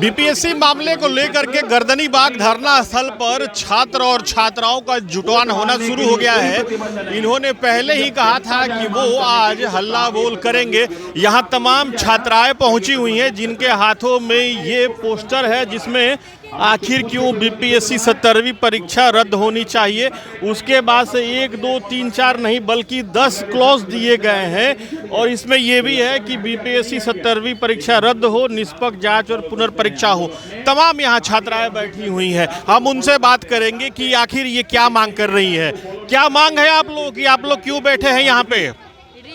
BPSC मामले को लेकर के गर्दनीबाग धरना स्थल पर छात्र और छात्राओं का जुटान होना शुरू हो गया है। इन्होंने पहले ही कहा था कि वो आज हल्ला बोल करेंगे। यहाँ तमाम छात्राएं पहुंची हुई हैं जिनके हाथों में ये पोस्टर है जिसमें आखिर क्यों बीपीएससी 70वीं परीक्षा रद्द होनी चाहिए। उसके बाद से 1, 2, 3, 4 नहीं बल्कि 10 क्लॉज दिए गए हैं और इसमें यह भी है कि बीपीएससी 70वीं परीक्षा रद्द हो, निष्पक्ष जांच और पुनर्परीक्षा हो। तमाम यहाँ छात्राएं बैठी हुई हैं। हम उनसे बात करेंगे कि आखिर ये क्या मांग कर रही है। क्या मांग है आप लोगों की? आप लोग क्यों बैठे हैं यहाँ पे?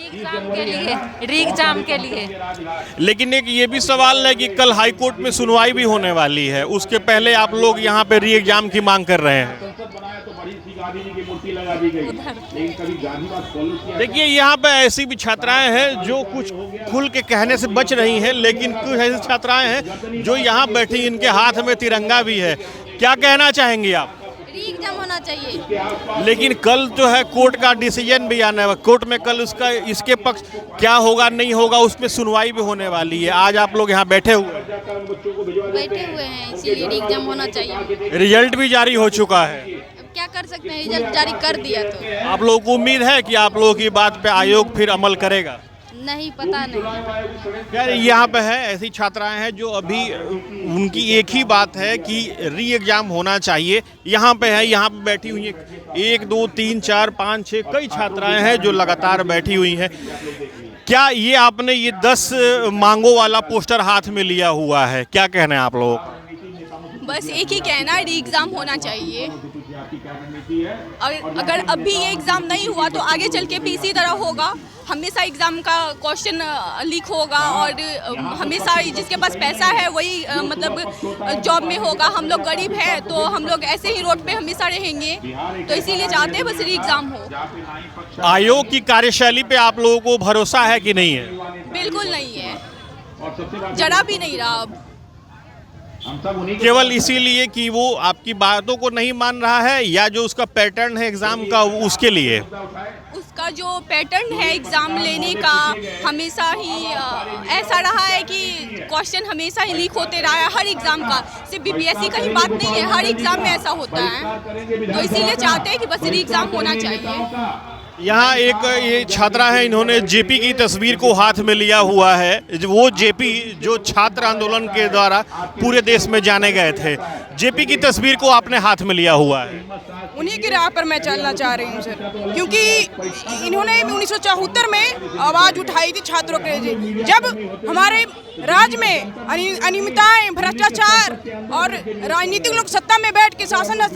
री एग्जाम के लिए। लेकिन एक ये भी सवाल है कि कल हाई कोर्ट में सुनवाई भी होने वाली है, उसके पहले आप लोग यहाँ पे री एग्जाम की मांग कर रहे हैं। देखिए यहाँ पे ऐसी भी छात्राएं हैं जो कुछ खुल के कहने से बच रही हैं, लेकिन कुछ ऐसी छात्राएं हैं जो यहाँ बैठी, इनके हाथ में तिरंगा भी है। क्या कहना चाहेंगे आप? एग्जाम होना चाहिए। लेकिन कल जो है कोर्ट का डिसीजन भी आना है। कोर्ट में कल उसका इसके पक्ष क्या होगा नहीं होगा उसमें सुनवाई भी होने वाली है। आज आप लोग यहाँ बैठे हुए हैं, इसीलिए एग्जाम होना चाहिए। रिजल्ट भी जारी हो चुका है। अब क्या कर सकते हैं, रिजल्ट जारी कर दिया तो। आप लोगों को उम्मीद है कि आप लोगों की बात पे आयोग फिर अमल करेगा? नहीं, पता नहीं। यार यहाँ पे है ऐसी छात्राएं हैं जो अभी उनकी एक ही बात है कि री एग्जाम होना चाहिए। यहाँ पे है, यहाँ पे बैठी हुई है 1, 2, 3, 4, 5, 6 कई छात्राएं हैं जो लगातार बैठी हुई हैं। क्या ये आपने ये 10 मांगों वाला पोस्टर हाथ में लिया हुआ है, क्या कहना है आप लोगों का? बस एक ही कहना है, री एग्ज़ाम होना चाहिए। और अगर अभी ये एग्ज़ाम नहीं हुआ तो आगे चल के भी इसी तरह होगा। हमेशा एग्ज़ाम का क्वेश्चन लीक होगा और हमेशा जिसके पास पैसा है वही मतलब जॉब में होगा। हम लोग गरीब हैं तो हम लोग ऐसे ही रोड पे हमेशा रहेंगे, तो इसीलिए चाहते हैं बस री एग्ज़ाम हो। आयोग की कार्यशैली पे आप लोगों को भरोसा है कि नहीं है? बिल्कुल नहीं है, जरा भी नहीं रहा। अब केवल इसीलिए कि वो आपकी बातों को नहीं मान रहा है या जो उसका पैटर्न है एग्जाम का उसके लिए? उसका जो पैटर्न है एग्ज़ाम लेने का हमेशा ही ऐसा रहा है कि क्वेश्चन हमेशा ही लीक होते रहा है। हर एग्ज़ाम का, सिर्फ बीपीएससी का ही बात नहीं है, हर एग्ज़ाम में ऐसा होता है। तो इसीलिए चाहते हैं कि बस री एग्ज़ाम होना चाहिए। यहाँ एक ये छात्रा है, इन्होंने जेपी की तस्वीर को हाथ में लिया हुआ है। वो जेपी जो छात्र आंदोलन के द्वारा पूरे देश में जाने गए थे, जेपी की तस्वीर को आपने हाथ में लिया हुआ है। उन्हीं की राह पर मैं चलना चाह रही हूँ सर, क्योंकि इन्होंने 1974 में आवाज़ उठाई थी छात्रों के लिए, जब हमारे राज्य में अनियमितताएं, भ्रष्टाचार और राजनीतिक लोग सत्ता में बैठ के शासन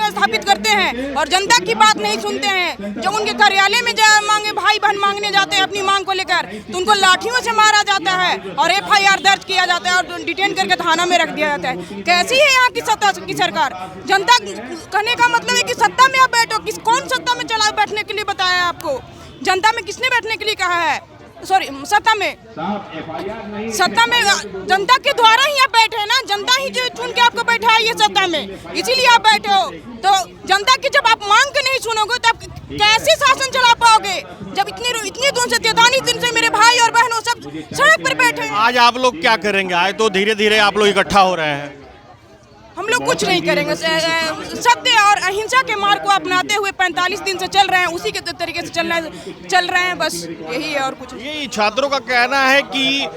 स्थापित करते हैं और जनता की बात नहीं सुनते हैं। जब उनके कार्यालय में मांगे भाई बहन मांगने जाते हैं अपनी मांग को लेकर तो उनको लाठियों से मारा जाता है और FIR दर्ज किया जाता है और डिटेन करके थाना में रख दिया जाता है। कैसी है यहाँ की सत्ता की सरकार? जनता कहने का मतलब है कि सत्ता में आप बैठो। कौन सत्ता में चला बैठने के लिए बताया है आपको? जनता में किसने बैठने के लिए कहा है? सॉरी, सत्ता में जनता के द्वारा ही आप बैठे हैं ना। जनता ही जो चुन के आपको बैठा है ये सत्ता में, इसीलिए आप बैठे हो। तो जनता की जब आप मांग के नहीं सुनोगे तो आप कैसे शासन चला पाओगे? जब इतनी दिन से 43 दिन से मेरे भाई और बहनों सब सड़क पर बैठे हैं। आज आप लोग क्या करेंगे? आज तो धीरे धीरे आप लोग इकट्ठा हो रहे हैं। हम लोग कुछ नहीं करेंगे, सत्य और अहिंसा के मार्ग को अपनाते हुए 45 दिन से चल रहे हैं, उसी के तरीके से चल रहे हैं, बस यही है और कुछ। यही छात्रों का कहना है कि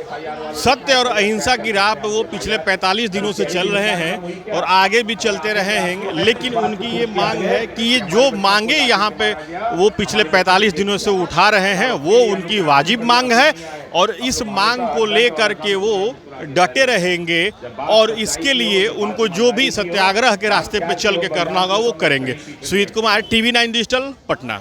सत्य और अहिंसा की राह पर वो पिछले 45 दिनों से चल रहे हैं और आगे भी चलते रहे हैं। लेकिन उनकी ये मांग है कि ये जो मांगे यहाँ पे वो पिछले 45 दिनों से उठा रहे हैं वो उनकी वाजिब मांग है और इस मांग को लेकर के वो डटे रहेंगे और इसके लिए उनको जो भी सत्याग्रह के रास्ते पे चल के करना होगा वो करेंगे। Sujit Kumar, TV9 digital, Patna.